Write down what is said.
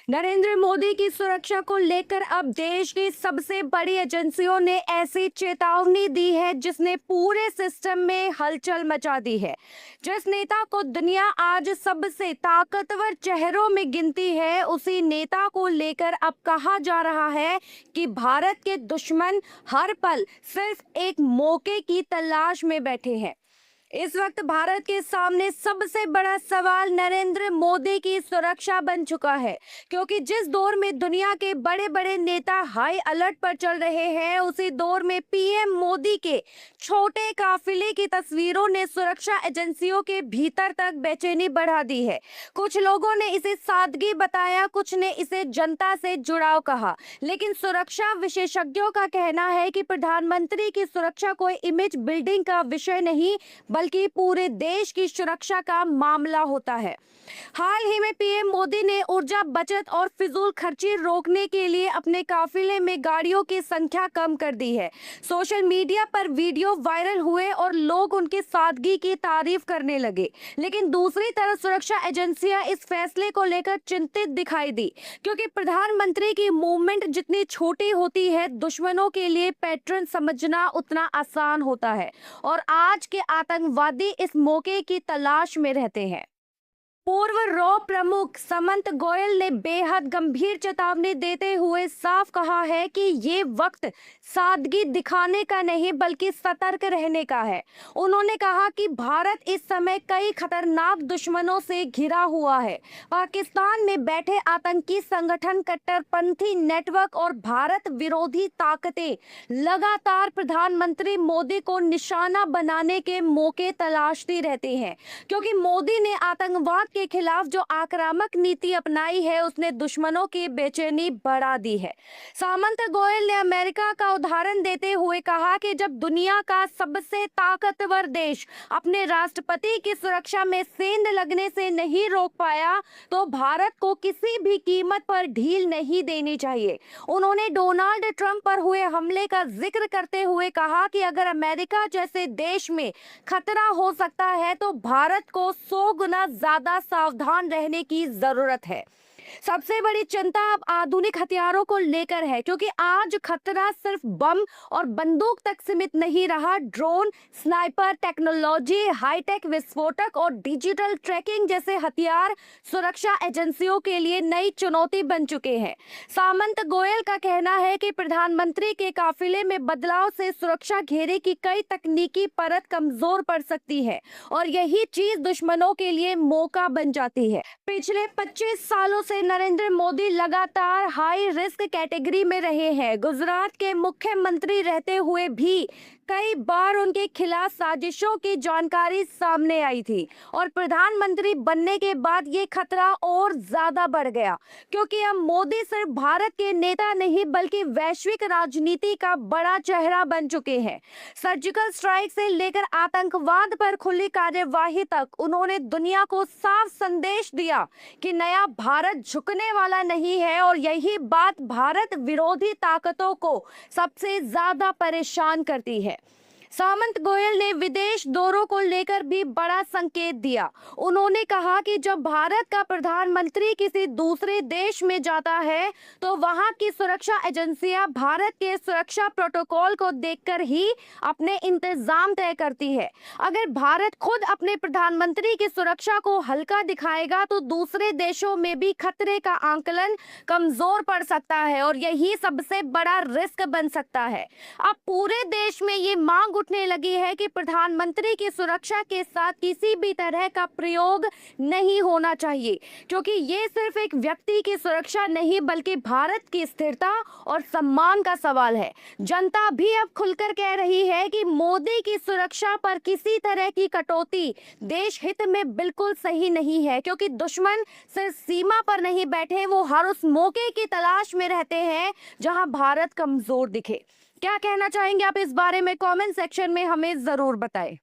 नरेंद्र मोदी की सुरक्षा को लेकर अब देश की सबसे बड़ी एजेंसियों ने ऐसी चेतावनी दी है जिसने पूरे सिस्टम में हलचल मचा दी है। जिस नेता को दुनिया आज सबसे ताकतवर चेहरों में गिनती है, उसी नेता को लेकर अब कहा जा रहा है कि भारत के दुश्मन हर पल सिर्फ एक मौके की तलाश में बैठे हैं। इस वक्त भारत के सामने सबसे बड़ा सवाल नरेंद्र मोदी की सुरक्षा बन चुका है, क्योंकि जिस दौर में दुनिया के बड़े बड़े नेता हाई अलर्ट पर चल रहे हैं, उसी दौर में पीएम मोदी के छोटे काफिले की तस्वीरों ने सुरक्षा एजेंसियों के भीतर तक बेचैनी बढ़ा दी है। कुछ लोगों ने इसे सादगी बताया, कुछ ने इसे जनता से जुड़ाव कहा, लेकिन सुरक्षा विशेषज्ञों का कहना है कि प्रधानमंत्री की सुरक्षा कोई इमेज बिल्डिंग का विषय नहीं, बल्कि पूरे देश की सुरक्षा का मामला होता है। हाल ही में पीएम मोदी ने ऊर्जा बचत और फिजूल खर्ची रोकने के लिए अपने काफिले में गाड़ियों की संख्या कम कर दी है। सोशल मीडिया पर वीडियो वायरल हुए और लोग उनकी सादगी की तारीफ करने लगे, लेकिन दूसरी तरफ सुरक्षा एजेंसियां इस फैसले को लेकर चिंतित दिखाई दी, क्योंकि प्रधानमंत्री की मूवमेंट जितनी छोटी होती है, दुश्मनों के लिए पैटर्न समझना उतना आसान होता है और आज के आतंकवादी इस मौके की तलाश में रहते हैं। पूर्व रॉ प्रमुख समंत गोयल ने बेहद गंभीर चेतावनी देते हुए साफ कहा है कि ये वक्त सादगी दिखाने का नहीं बल्कि सतर्क रहने का है। उन्होंने कहा कि भारत इस समय कई खतरनाक दुश्मनों से घिरा हुआ है। पाकिस्तान में बैठे आतंकी संगठन, कट्टरपंथी नेटवर्क और भारत विरोधी ताकतें लगातार प्रधानमंत्री मोदी को निशाना बनाने के मौके तलाशती रहती हैं, क्योंकि मोदी ने आतंकवाद के खिलाफ जो आक्रामक नीति अपनाई है, उसने दुश्मनों की बेचैनी बढ़ा दी है। सामंत गोयल ने अमेरिका का उदाहरण देते हुए कहा कि जब दुनिया का सबसे ताकतवर देश अपने राष्ट्रपति की सुरक्षा में सेंध लगने से नहीं रोक पाया, तो भारत को किसी भी कीमत पर ढील नहीं देनी चाहिए। उन्होंने डोनाल्ड ट्रंप पर हुए हमले का जिक्र करते हुए कहा कि अगर अमेरिका जैसे देश में खतरा हो सकता है, तो भारत को 100 गुना ज्यादा सावधान रहने की जरूरत है। सबसे बड़ी चिंता अब आधुनिक हथियारों को लेकर है, क्योंकि आज खतरा सिर्फ बम और बंदूक तक सीमित नहीं रहा। ड्रोन, स्नाइपर टेक्नोलॉजी, हाईटेक विस्फोटक और डिजिटल ट्रैकिंग जैसे हथियार सुरक्षा एजेंसियों के लिए नई चुनौती बन चुके हैं। सामंत गोयल का कहना है कि प्रधानमंत्री के काफिले में बदलाव से सुरक्षा घेरे की कई तकनीकी परत कमजोर पड़ सकती है और यही चीज दुश्मनों के लिए मौका बन जाती है। पिछले 25 सालों से नरेंद्र मोदी लगातार हाई रिस्क कैटेगरी में रहे हैं। गुजरात के मुख्यमंत्री रहते हुए भी कई बार उनके खिलाफ साजिशों की जानकारी सामने आई थी और प्रधानमंत्री बनने के बाद ये खतरा और ज्यादा बढ़ गया, क्योंकि अब मोदी सिर्फ भारत के नेता नहीं बल्कि वैश्विक राजनीति का बड़ा चेहरा बन चुके हैं। सर्जिकल स्ट्राइक से लेकर आतंकवाद पर खुली कार्यवाही तक उन्होंने दुनिया को साफ संदेश दिया कि नया भारत झुकने वाला नहीं है और यही बात भारत विरोधी ताकतों को सबसे ज्यादा परेशान करती है। सामंत गोयल ने विदेश दौरों को लेकर भी बड़ा संकेत दिया। उन्होंने कहा कि जब भारत का प्रधानमंत्री किसी दूसरे देश में जाता है, तो वहां की सुरक्षा एजेंसियां भारत के सुरक्षा प्रोटोकॉल को देखकर ही अपने इंतजाम तय करती है। अगर भारत खुद अपने प्रधानमंत्री की सुरक्षा को हल्का दिखाएगा, तो दूसरे देशों में भी खतरे का आंकलन कमजोर पड़ सकता है और यही सबसे बड़ा रिस्क बन सकता है। अब पूरे देश में ये मांग उठने लगी है कि प्रधानमंत्री की सुरक्षा के साथ किसी भी तरह का प्रयोग नहीं होना चाहिए, क्योंकि ये सिर्फ एक व्यक्ति की सुरक्षा नहीं बल्कि भारत की स्थिरता और सम्मान का सवाल है। जनता भी अब खुलकर कह रही है कि मोदी की सुरक्षा पर किसी तरह की कटौती देश हित में बिल्कुल सही नहीं है, क्योंकि दुश्मन सिर्फ सीमा पर नहीं बैठे, वो हर उस मौके की तलाश में रहते हैं जहां भारत कमजोर दिखे। क्या कहना चाहेंगे आप इस बारे में? कमेंट सेक्शन में हमें जरूर बताएं।